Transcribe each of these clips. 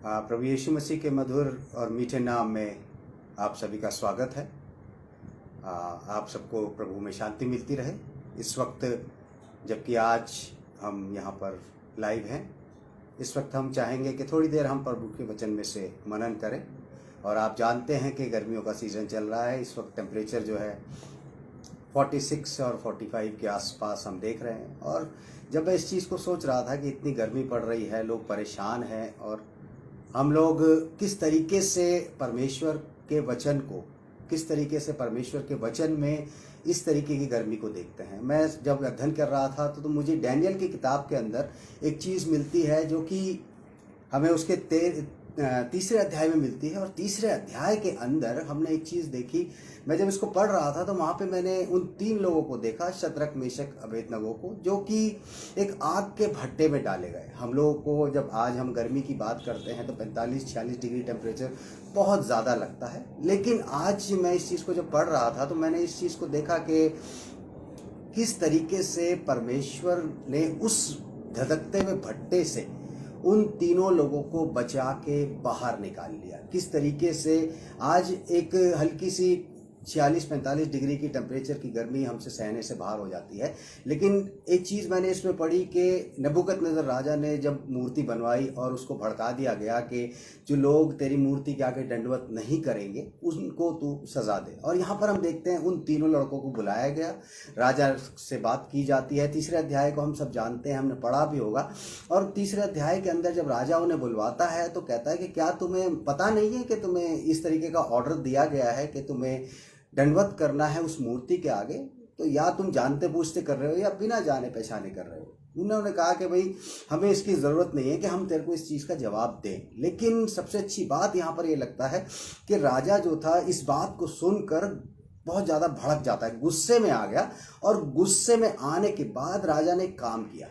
प्रभु यीशु मसीह के मधुर और मीठे नाम में आप सभी का स्वागत है। आप सबको प्रभु में शांति मिलती रहे। इस वक्त जबकि आज हम यहाँ पर लाइव हैं, इस वक्त हम चाहेंगे कि थोड़ी देर हम प्रभु के वचन में से मनन करें। और आप जानते हैं कि गर्मियों का सीज़न चल रहा है। इस वक्त टेम्परेचर जो है 46 और 45 के आसपास हम देख रहे हैं। और जब मैं इस चीज़ को सोच रहा था कि इतनी गर्मी पड़ रही है, लोग परेशान हैं, और हम लोग किस तरीके से परमेश्वर के वचन को, किस तरीके से परमेश्वर के वचन में इस तरीके की गर्मी को देखते हैं। मैं जब अध्ययन कर रहा था तो मुझे डैनियल की किताब के अंदर एक चीज़ मिलती है जो कि हमें उसके तीसरे अध्याय में मिलती है। और तीसरे अध्याय के अंदर हमने एक चीज़ देखी। मैं जब इसको पढ़ रहा था तो वहाँ पे मैंने उन 3 लोगों को देखा, शद्रक, मेशक, अबेदनगो को, जो कि एक आग के भट्टे में डाले गए। हम लोगों को जब आज हम गर्मी की बात करते हैं तो 45-46 डिग्री टेम्परेचर बहुत ज़्यादा लगता है। लेकिन आज मैं इस चीज़ को जब पढ़ रहा था तो मैंने इस चीज़ को देखा कि किस तरीके से परमेश्वर ने उस धधकते हुए भट्टे से उन तीनों लोगों को बचा के बाहर निकाल लिया। किस तरीके से आज एक हल्की सी 46-45 डिग्री की टेम्परेचर की गर्मी हमसे सहने से बाहर हो जाती है। लेकिन एक चीज़ मैंने इसमें पढ़ी कि नबूकदनेस्सर राजा ने जब मूर्ति बनवाई और उसको भड़का दिया गया कि जो लोग तेरी मूर्ति के आगे दंडवत नहीं करेंगे उनको तू सज़ा दे। और यहाँ पर हम देखते हैं उन तीनों लड़कों को बुलाया गया, राजा से बात की जाती है। तीसरे अध्याय को हम सब जानते हैं, हमने पढ़ा भी होगा। और तीसरे अध्याय के अंदर जब राजा उन्हें बुलवाता है तो कहता है कि क्या तुम्हें पता नहीं है कि तुम्हें इस तरीके का ऑर्डर दिया गया है कि तुम्हें दंडवत करना है उस मूर्ति के आगे, तो या तुम जानते बूझते कर रहे हो या बिना जाने पहचाने कर रहे हो। उन्होंने कहा कि भाई हमें इसकी ज़रूरत नहीं है कि हम तेरे को इस चीज़ का जवाब दें। लेकिन सबसे अच्छी बात यहाँ पर ये लगता है कि राजा जो था इस बात को सुनकर बहुत ज़्यादा भड़क जाता है, गुस्से में आ गया। और गुस्से में आने के बाद राजा ने काम किया।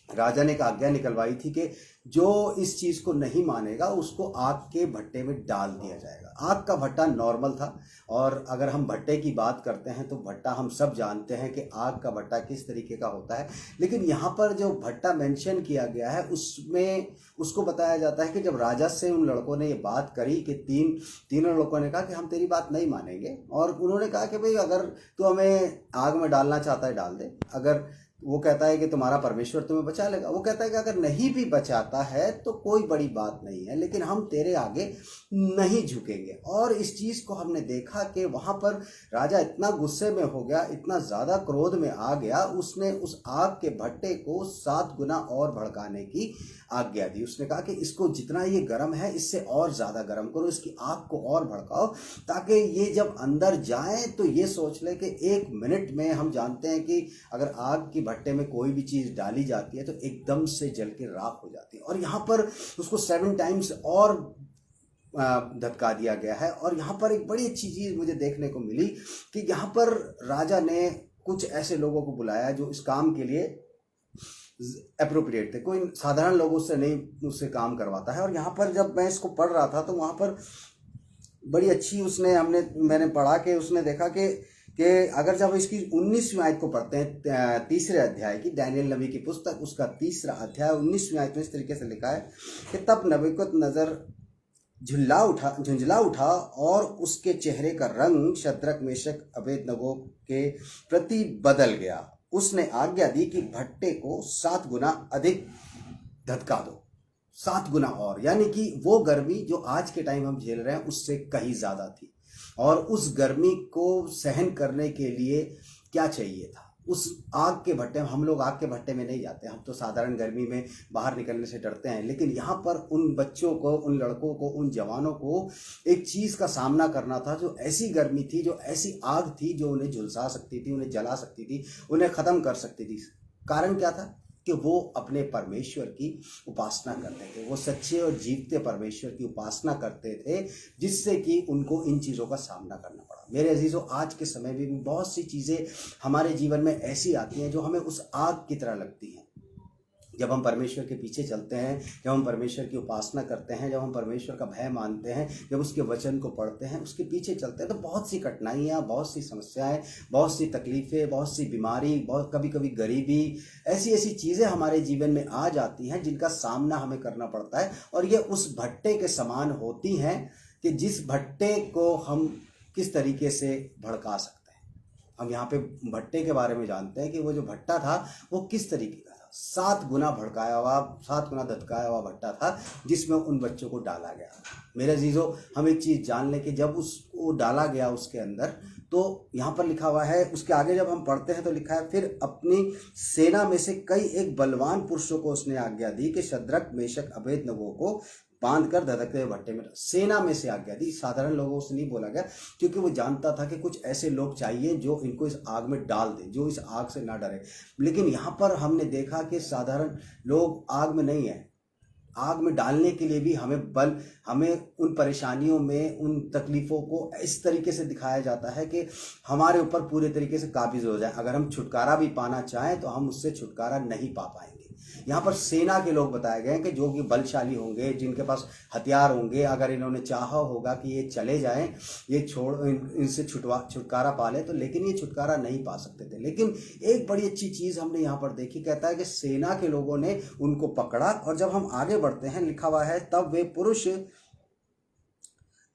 राजा ने एक आज्ञा निकलवाई थी कि जो इस चीज़ को नहीं मानेगा उसको आग के भट्टे में डाल दिया जाएगा। आग का भट्टा नॉर्मल था। और अगर हम भट्टे की बात करते हैं तो भट्टा हम सब जानते हैं कि आग का भट्टा किस तरीके का होता है। लेकिन यहाँ पर जो भट्टा मेंशन किया गया है उसमें उसको बताया जाता है कि जब राजा से उन लड़कों ने ये बात करी कि तीनों लड़कों ने कहा कि हम तेरी बात नहीं मानेंगे। और उन्होंने कहा कि भाई अगर तू हमें आग में डालना चाहता है डाल दे। अगर वो कहता है कि तुम्हारा परमेश्वर तुम्हें बचा लेगा, वो कहता है कि अगर नहीं भी बचाता है तो कोई बड़ी बात नहीं है, लेकिन हम तेरे आगे नहीं झुकेंगे। और इस चीज़ को हमने देखा कि वहाँ पर राजा इतना गुस्से में हो गया, इतना ज़्यादा क्रोध में आ गया, उसने उस आग के भट्टे को 7 गुना और भड़काने की आज्ञा दी। उसने कहा कि इसको जितना ये गर्म है इससे और ज़्यादा गर्म करो, इसकी आग को और भड़काओ, ताकि ये जब अंदर जाए तो ये सोच ले कि 1 मिनट में, हम जानते हैं कि अगर आग की भट्टे में कोई भी चीज़ डाली जाती है तो एकदम से जल के राख हो जाती है। और यहाँ पर उसको 7 टाइम्स और धक्का दिया गया है। और यहाँ पर एक बड़ी अच्छी चीज़ मुझे देखने को मिली कि यहाँ पर राजा ने कुछ ऐसे लोगों को बुलाया जो इस काम के लिए अप्रोप्रिएट थे। कोई साधारण लोगों से नहीं उससे काम करवाता है। और यहाँ पर जब मैं इसको पढ़ रहा था तो वहाँ पर बड़ी अच्छी मैंने पढ़ा कि उसने देखा कि अगर जब इसकी 19वीं आयत को पढ़ते हैं, तीसरे अध्याय की, डैनियल नबी की पुस्तक, उसका तीसरा अध्याय 19वीं आयत में इस तरीके से लिखा है कि तब नबूकदनेस्सर झुंझला उठा और उसके चेहरे का रंग शद्रक, मेशक, अबेदनगो के प्रति बदल गया। उसने आज्ञा दी कि भट्टे को 7 गुना अधिक धधका दो, 7 गुना और। यानी कि वो गर्मी जो आज के टाइम हम झेल रहे हैं उससे कहीं ज़्यादा थी। और उस गर्मी को सहन करने के लिए क्या चाहिए था? उस आग के भट्टे में, हम लोग आग के भट्टे में नहीं जाते, हम तो साधारण गर्मी में बाहर निकलने से डरते हैं। लेकिन यहाँ पर उन बच्चों को, उन लड़कों को, उन जवानों को एक चीज़ का सामना करना था जो ऐसी गर्मी थी, जो ऐसी आग थी जो उन्हें झुलसा सकती थी, उन्हें जला सकती थी, उन्हें ख़त्म कर सकती थी। कारण क्या था? कि वो अपने परमेश्वर की उपासना करते थे। वो सच्चे और जीवते परमेश्वर की उपासना करते थे, जिससे कि उनको इन चीज़ों का सामना करना पड़ा। मेरे अजीज़ों, आज के समय में भी बहुत सी चीज़ें हमारे जीवन में ऐसी आती हैं जो हमें उस आग की तरह लगती हैं। जब हम परमेश्वर के पीछे चलते हैं, जब हम परमेश्वर की उपासना करते हैं, जब हम परमेश्वर का भय मानते हैं, जब उसके वचन को पढ़ते हैं, उसके पीछे चलते हैं, तो बहुत सी कठिनाइयाँ, बहुत सी समस्याएं, बहुत सी तकलीफ़ें, बहुत सी बीमारी, बहुत कभी कभी गरीबी, ऐसी ऐसी चीज़ें हमारे जीवन में आ जाती हैं जिनका सामना हमें करना पड़ता है। और ये उस भट्टे के समान होती हैं कि जिस भट्टे को हम किस तरीके से भड़का सकते हैं। हम यहाँ पे भट्टे के बारे में जानते हैं कि वो जो भट्टा था वो किस तरीके का था। 7 गुना भड़काया हुआ, 7 गुना धधकाया हुआ भट्टा था जिसमें उन बच्चों को डाला गया। मेरे अजीजों, हम एक चीज़ जान लें कि जब उसको डाला गया उसके अंदर, तो यहाँ पर लिखा हुआ है, उसके आगे जब हम पढ़ते हैं तो लिखा है, फिर अपनी सेना में से कई एक बलवान पुरुषों को उसने आज्ञा दी कि शद्रक मेशक अबेदनगो को बांध कर धधकते हुए भट्टे में। सेना में से आज्ञा दी, साधारण लोगों से नहीं बोला गया, क्योंकि वो जानता था कि कुछ ऐसे लोग चाहिए जो इनको इस आग में डाल दें, जो इस आग से ना डरे। लेकिन यहाँ पर हमने देखा कि साधारण लोग आग में नहीं है। आग में डालने के लिए भी हमें उन परेशानियों में, उन तकलीफ़ों को इस तरीके से दिखाया जाता है कि हमारे ऊपर पूरे तरीके से काबिज हो जाए। अगर हम छुटकारा भी पाना चाहें तो हम उससे छुटकारा नहीं पा पाएंगे। यहाँ पर सेना के लोग बताए गए हैं कि जो कि बलशाली होंगे, जिनके पास हथियार होंगे, अगर इन्होंने चाहा होगा कि ये चले जाएं, ये इनसे छुटकारा पा ले, तो लेकिन ये छुटकारा नहीं पा सकते थे। लेकिन एक बड़ी अच्छी चीज़ हमने यहाँ पर देखी, कहता है कि सेना के लोगों ने उनको पकड़ा। और जब हम आगे बढ़ते हैं, लिखा हुआ है, तब वे पुरुष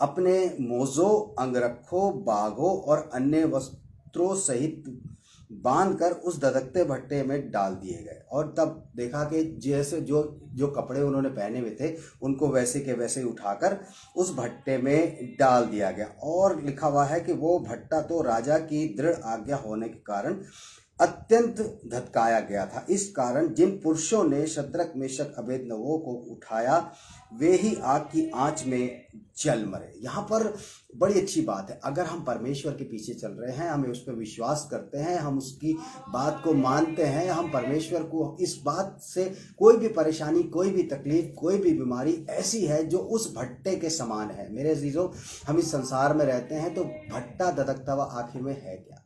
अपने मोजों, अंगरखों, बागों और अन्य वस्त्रों सहित बांधकर उस धधकते भट्टे में डाल दिए गए। और तब देखा कि जैसे जो जो कपड़े उन्होंने पहने हुए थे उनको वैसे के वैसे उठाकर उस भट्टे में डाल दिया गया। और लिखा हुआ है कि वो भट्टा तो राजा की दृढ़ आज्ञा होने के कारण अत्यंत धधकाया गया था। इस कारण जिन पुरुषों ने शद्रक मेशक अबेदनगो को उठाया वे ही आग की आंच में जल मरे। यहाँ पर बड़ी अच्छी बात है, अगर हम परमेश्वर के पीछे चल रहे हैं, हमें उस पर विश्वास करते हैं, हम उसकी बात को मानते हैं, हम परमेश्वर को इस बात से कोई भी परेशानी, कोई भी तकलीफ, कोई भी बीमारी ऐसी है जो उस भट्टे के समान है। मेरे अजीजों, हम इस संसार में रहते हैं तो भट्टा धधकता हुआ आखिर में है क्या?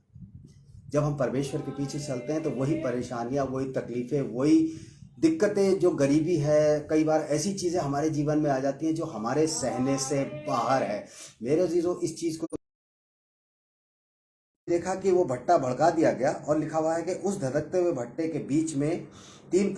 जब हम परमेश्वर के पीछे चलते हैं तो वही परेशानियां, वही तकलीफ़ें, वही दिक्कतें, जो गरीबी है, कई बार ऐसी चीज़ें हमारे जीवन में आ जाती हैं जो हमारे सहने से बाहर है। मेरे अजीजों, इस चीज़ को देखा कि वो भट्टा भड़का दिया गया। और लिखा हुआ है कि उस धधकते हुए भट्टे के बीच में तीनों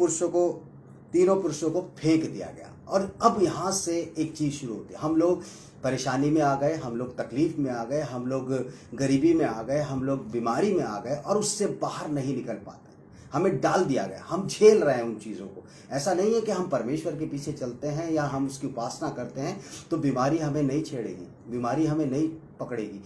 पुरुषों को फेंक दिया गया। और अब यहाँ से एक चीज़ शुरू होती है, हम लोग परेशानी में आ गए, हम लोग तकलीफ में आ गए, हम लोग गरीबी में आ गए, हम लोग बीमारी में आ गए और उससे बाहर नहीं निकल पाते। हमें डाल दिया गया, हम झेल रहे हैं उन चीज़ों को। ऐसा नहीं है कि हम परमेश्वर के पीछे चलते हैं या हम उसकी उपासना करते हैं तो बीमारी हमें नहीं छेड़ेगी, बीमारी हमें नहीं पकड़ेगी।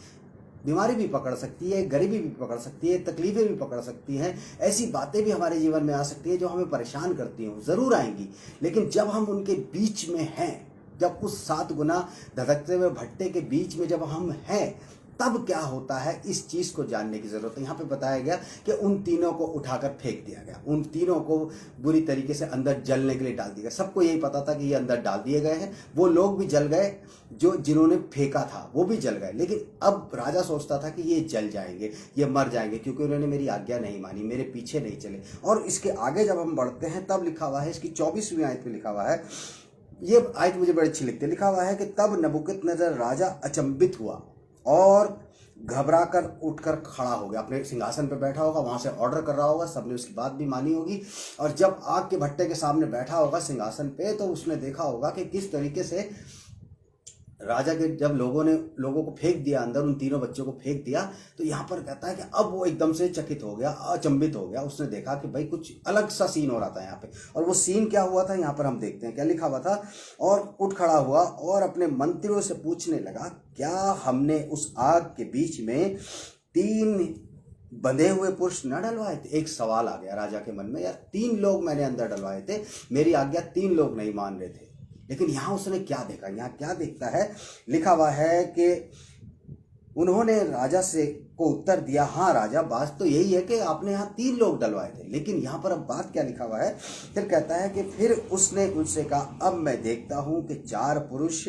बीमारी भी पकड़ सकती है, गरीबी भी पकड़ सकती है, तकलीफ़ें भी पकड़ सकती हैं, ऐसी बातें भी हमारे जीवन में आ सकती हैं जो हमें परेशान करती हों, ज़रूर आएंगी। लेकिन जब हम उनके बीच में हैं, जब उस 7 गुना धधकते हुए भट्टे के बीच में जब हम हैं, तब क्या होता है, इस चीज़ को जानने की ज़रूरत है। यहाँ पे बताया गया कि उन तीनों को उठाकर फेंक दिया गया, उन तीनों को बुरी तरीके से अंदर जलने के लिए डाल दिया गया। सबको यही पता था कि ये अंदर डाल दिए गए हैं। वो लोग भी जल गए, जिन्होंने फेंका था वो भी जल गए। लेकिन अब राजा सोचता था कि ये जल जाएंगे, ये मर जाएंगे, क्योंकि उन्होंने मेरी आज्ञा नहीं मानी, मेरे पीछे नहीं चले। और इसके आगे जब हम बढ़ते हैं तब लिखा हुआ है, इसकी 24वीं आयत में लिखा हुआ है, ये आयत मुझे बड़ी अच्छी लगती है। लिखा हुआ है कि तब नबूकदनेस्सर राजा अचंभित हुआ और घबराकर उठकर खड़ा हो गया। अपने सिंहासन पर बैठा होगा, वहां से ऑर्डर कर रहा होगा, सबने उसकी बात भी मानी होगी। और जब आग के भट्टे के सामने बैठा होगा सिंहासन पे, तो उसने देखा होगा कि किस तरीके से राजा के जब लोगों को फेंक दिया अंदर, उन तीनों बच्चों को फेंक दिया, तो यहाँ पर कहता है कि अब वो एकदम से चकित हो गया, अचंभित हो गया। उसने देखा कि भाई कुछ अलग सा सीन हो रहा था यहाँ पे। और वो सीन क्या हुआ था, यहाँ पर हम देखते हैं क्या लिखा हुआ था। और उठ खड़ा हुआ और अपने मंत्रियों से पूछने लगा, क्या हमने उस आग के बीच में 3 बंधे हुए पुरुष न डलवाए थे? एक सवाल आ गया राजा के मन में, यार 3 लोग मैंने अंदर डलवाए थे, मेरी आज्ञा 3 लोग नहीं मान रहे थे। लेकिन यहाँ उसने क्या देखा, यहाँ क्या देखता है, लिखा हुआ है कि उन्होंने राजा से को उत्तर दिया, हाँ राजा, बात तो यही है कि आपने यहाँ 3 लोग डलवाए थे। लेकिन यहाँ पर अब बात क्या लिखा हुआ है, फिर कहता है कि फिर उसने उनसे कहा, अब मैं देखता हूँ कि 4 पुरुष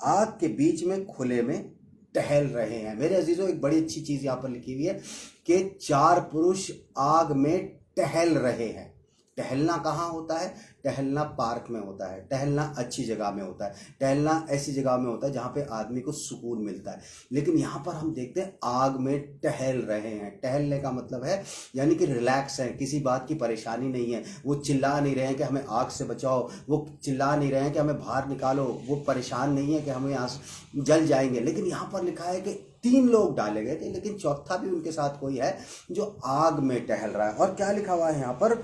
आग के बीच में खुले में टहल रहे हैं। मेरे अजीजों, एक बड़ी अच्छी चीज़ यहाँ पर लिखी हुई है कि 4 पुरुष आग में टहल रहे हैं। टहलना कहाँ होता है? टहलना पार्क में होता है, टहलना अच्छी जगह में होता है, टहलना ऐसी जगह में होता है जहाँ पे आदमी को सुकून मिलता है। लेकिन यहाँ पर हम देखते हैं आग में टहल रहे हैं। टहलने का मतलब है यानी कि रिलैक्स है, किसी बात की परेशानी नहीं है। वो चिल्ला नहीं रहे हैं कि हमें आग से बचाओ, वो चिल्ला नहीं रहे हैं कि हमें बाहर निकालो, वो परेशान नहीं है कि हमें यहाँ जल जाएंगे। लेकिन यहाँ पर लिखा है कि 3 लोग डाले गए थे, लेकिन चौथा भी उनके साथ कोई है जो आग में टहल रहा है। और क्या लिखा हुआ है यहाँ पर?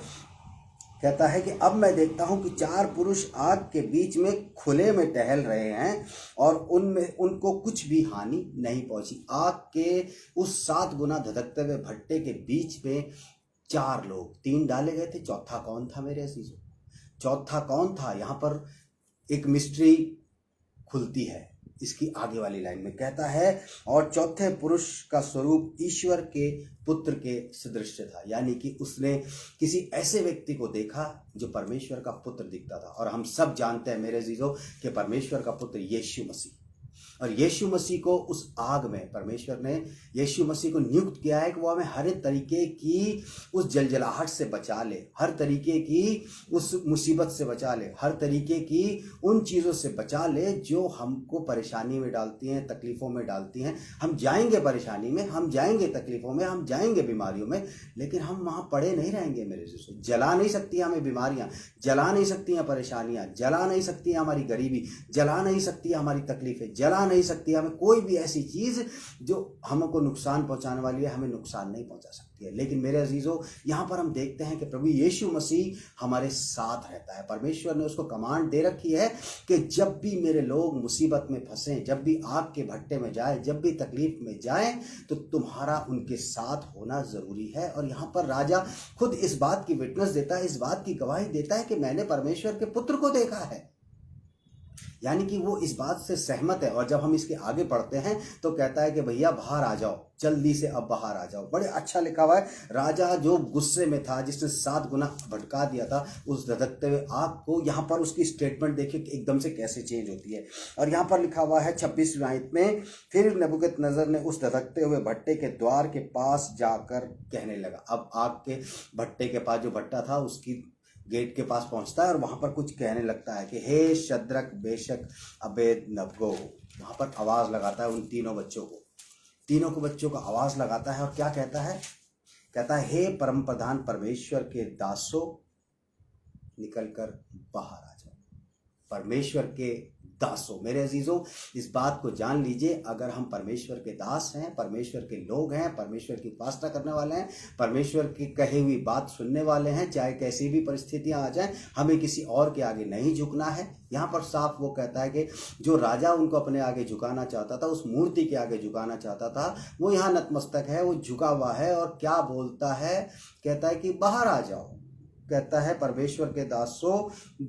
कहता है कि अब मैं देखता हूं कि 4 पुरुष आग के बीच में खुले में टहल रहे हैं और उनमें उनको कुछ भी हानि नहीं पहुंची। आग के उस 7 गुना धधकते हुए भट्टे के बीच में 4 लोग, 3 डाले गए थे, चौथा कौन था मेरे अजीजों? चौथा कौन था? यहाँ पर एक मिस्ट्री खुलती है इसकी आगे वाली लाइन में। कहता है और चौथे पुरुष का स्वरूप ईश्वर के पुत्र के सदृश था, यानी कि उसने किसी ऐसे व्यक्ति को देखा जो परमेश्वर का पुत्र दिखता था। और हम सब जानते हैं मेरे अजीजों कि परमेश्वर का पुत्र यीशु मसीह, और यीशु मसीह को उस आग में परमेश्वर ने यीशु मसीह को नियुक्त किया है कि वो हमें हर तरीके की उस जलजलाहट से बचा ले, हर तरीके की उस मुसीबत से बचा ले, हर तरीके की उन चीज़ों से बचा ले जो हमको परेशानी में डालती हैं, तकलीफ़ों में डालती हैं। हम जाएंगे परेशानी में, हम जाएंगे तकलीफ़ों में, हम जाएंगे बीमारियों में, लेकिन हम वहाँ पड़े नहीं रहेंगे मेरे दोस्तों। जला नहीं सकती हमें बीमारियाँ, जला नहीं सकती हैं परेशानियाँ, जला नहीं सकती है हमारी गरीबी, जला नहीं सकती है हमारी तकलीफ़ें, जला नहीं सकती हमें कोई भी ऐसी चीज़ जो हमको नुकसान पहुंचाने वाली है, हमें नुकसान नहीं पहुंचा सकती है। लेकिन मेरे अजीजों, यहाँ पर हम देखते हैं कि प्रभु यीशु मसीह हमारे साथ रहता है। परमेश्वर ने उसको कमांड दे रखी है कि जब भी मेरे लोग मुसीबत में फंसें, जब भी आग के भट्टे में जाए, जब भी तकलीफ में जाएं, तो तुम्हारा उनके साथ होना जरूरी है। और यहाँ पर राजा खुद इस बात की विटनेस देता है, इस बात की गवाही देता है कि मैंने परमेश्वर के पुत्र को देखा है, यानी कि वो इस बात से सहमत है। और जब हम इसके आगे पढ़ते हैं तो कहता है कि भैया बाहर आ जाओ, जल्दी से अब बाहर आ जाओ। बड़े अच्छा लिखा हुआ है, राजा जो गुस्से में था, जिसने 7 गुना भड़का दिया था उस धधकते हुए आग को, यहाँ पर उसकी स्टेटमेंट देखिए एकदम से कैसे चेंज होती है। और यहाँ पर लिखा हुआ है 26वीं आयत में, फिर नबूकदनेस्सर ने उस धधकते हुए भट्टे के द्वार के पास जाकर कहने लगा। अब आग के भट्टे के पास जो भट्टा था उसकी गेट के पास पहुंचता है और वहां पर कुछ कहने लगता है कि हे शद्रक बेशक अबेदनगो। वहां पर आवाज लगाता है उन तीनों को बच्चों का आवाज लगाता है और क्या कहता है? कहता है हे परम प्रधान परमेश्वर के दासों, निकल कर बाहर आ जाओ। परमेश्वर के दासों, मेरे अजीजों, इस बात को जान लीजिए, अगर हम परमेश्वर के दास हैं, परमेश्वर के लोग हैं, परमेश्वर की उपासना करने वाले हैं, परमेश्वर की कही हुई बात सुनने वाले हैं, चाहे कैसी भी परिस्थितियां आ जाएं, हमें किसी और के आगे नहीं झुकना है। यहाँ पर साफ वो कहता है कि जो राजा उनको अपने आगे झुकाना चाहता था, उस मूर्ति के आगे झुकाना चाहता था, वो यहाँ नतमस्तक है, वो झुका हुआ है और क्या बोलता है? कहता है कि बाहर आ जाओ। कहता है परमेश्वर के दासों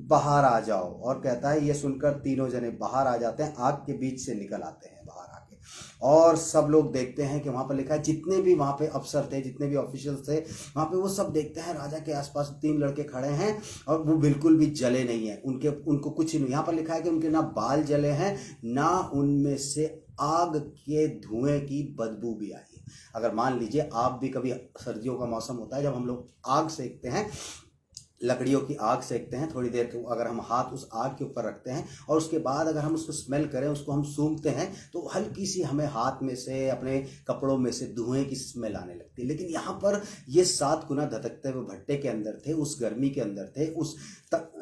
बाहर आ जाओ। और कहता है ये सुनकर तीनों जने बाहर आ जाते हैं, आग के बीच से निकल आते हैं बाहर आके। और सब लोग देखते हैं कि वहाँ पर लिखा है, जितने भी वहाँ पे अफसर थे, जितने भी ऑफिशियल्स थे वहाँ पे, वो सब देखते हैं राजा के आसपास 3 लड़के खड़े हैं और वो बिल्कुल भी जले नहीं है, उनको कुछ नहीं। यहाँ पर लिखा है कि उनके ना बाल जले हैं, ना उनमें से आग के धुएं की बदबू भी आई है। अगर मान लीजिए आप भी कभी, सर्दियों का मौसम होता है जब हम लोग आग सेकते हैं, लकड़ियों की आग सेकते हैं, थोड़ी देर अगर हम हाथ उस आग के ऊपर रखते हैं और उसके बाद अगर हम उसको स्मेल करें, उसको हम सूंघते हैं, तो हल्की सी हमें हाथ में से, अपने कपड़ों में से धुएं की स्मेल आने लगती है। लेकिन यहाँ पर ये 7 गुना धधकते हुए भट्टे के अंदर थे, उस गर्मी के अंदर थे, उस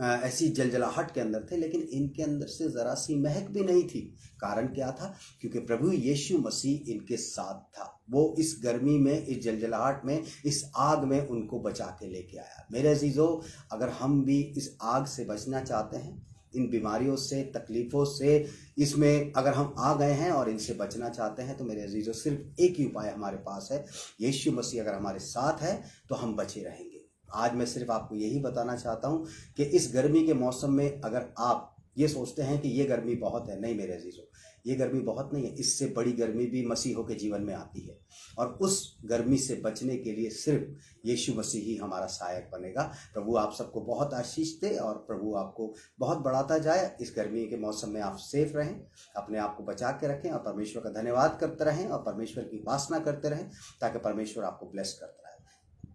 ऐसी जलजलाहट के अंदर थे, लेकिन इनके अंदर से जरा सी महक भी नहीं थी। कारण क्या था? क्योंकि प्रभु यीशु मसीह इनके साथ था। वो इस गर्मी में, इस जलजलाहट में, इस आग में उनको बचा के लेके आया। मेरे अजीजों, अगर हम भी इस आग से बचना चाहते हैं, इन बीमारियों से, तकलीफ़ों से, इसमें अगर हम आ गए हैं और इनसे बचना चाहते हैं, तो मेरे अजीजों सिर्फ एक ही उपाय हमारे पास है। यीशु मसीह अगर हमारे साथ है तो हम बचे रहेंगे। आज मैं सिर्फ आपको यही बताना चाहता हूँ कि इस गर्मी के मौसम में अगर आप ये सोचते हैं कि ये गर्मी बहुत है, नहीं मेरे अजीजों, ये गर्मी बहुत नहीं है। इससे बड़ी गर्मी भी मसीहों के जीवन में आती है और उस गर्मी से बचने के लिए सिर्फ यीशु मसीह ही हमारा सहायक बनेगा। प्रभु आप सबको बहुत आशीष दे और प्रभु आपको बहुत बढ़ाता जाए। इस गर्मी के मौसम में आप सेफ रहें, अपने आप को बचा के रखें और परमेश्वर का धन्यवाद करते रहें और परमेश्वर की उपासना करते रहें, ताकि परमेश्वर आपको ब्लेस करता रहे।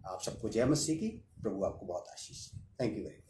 आप सबको जय मसीह की। प्रभु आपको बहुत आशीष दे। Thank you very much.